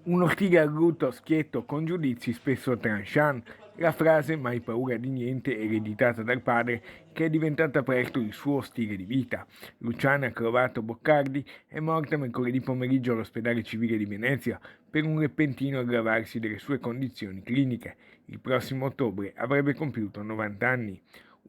Uno stile arguto, schietto, con giudizi spesso tranchant, la frase "mai paura di niente" ereditata dal padre, che è diventata presto il suo stile di vita. Luciana Crovato Boccardi è morta mercoledì pomeriggio all'ospedale civile di Venezia per un repentino aggravarsi delle sue condizioni cliniche. Il prossimo ottobre avrebbe compiuto 90 anni.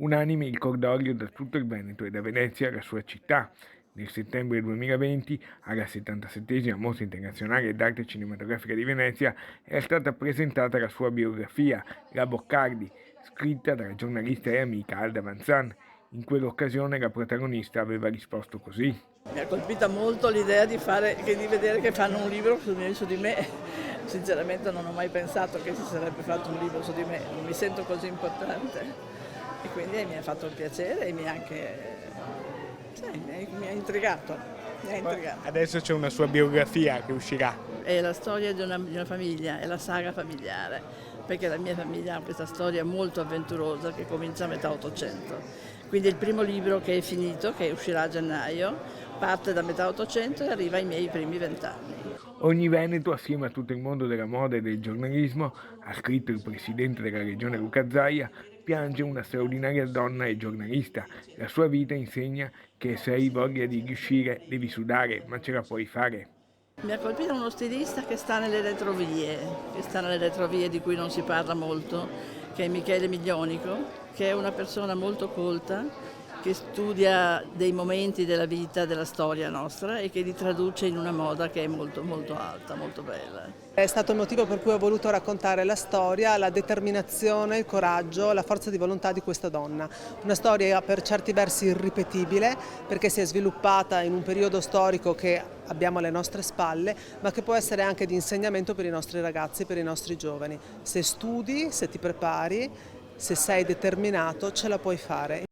Unanime il cordoglio da tutto il Veneto e da Venezia, la sua città. Nel settembre 2020, alla 77esima Mostra internazionale d'arte cinematografica di Venezia, era stata presentata la sua biografia, La Boccardi, scritta dalla giornalista e amica Alda Vanzan. In quell'occasione la protagonista aveva risposto così. Mi ha colpita molto l'idea di vedere che fanno un libro su di me. Sinceramente non ho mai pensato che si sarebbe fatto un libro su di me, non mi sento così importante e quindi mi ha fatto piacere e mi ha anche mi ha intrigato. Adesso c'è una sua biografia che uscirà. È la storia di una famiglia, è la saga familiare, perché la mia famiglia ha questa storia molto avventurosa che comincia a metà Ottocento. Quindi il primo libro che è finito, che uscirà a gennaio, parte da metà Ottocento e arriva ai miei primi 20 anni. Ogni Veneto, assieme a tutto il mondo della moda e del giornalismo, ha scritto il presidente della regione Luca Zaia, piange una straordinaria donna e giornalista. La sua vita insegna che se hai voglia di riuscire devi sudare, ma ce la puoi fare. Mi ha colpito uno stilista che sta nelle retrovie di cui non si parla molto, che è Michele Miglionico, che è una persona molto colta, che studia dei momenti della vita, della storia nostra e che li traduce in una moda che è molto molto alta, molto bella. È stato il motivo per cui ho voluto raccontare la storia, la determinazione, il coraggio, la forza di volontà di questa donna. Una storia per certi versi irripetibile, perché si è sviluppata in un periodo storico che abbiamo alle nostre spalle, ma che può essere anche di insegnamento per i nostri ragazzi, per i nostri giovani. Se studi, se ti prepari, se sei determinato, ce la puoi fare.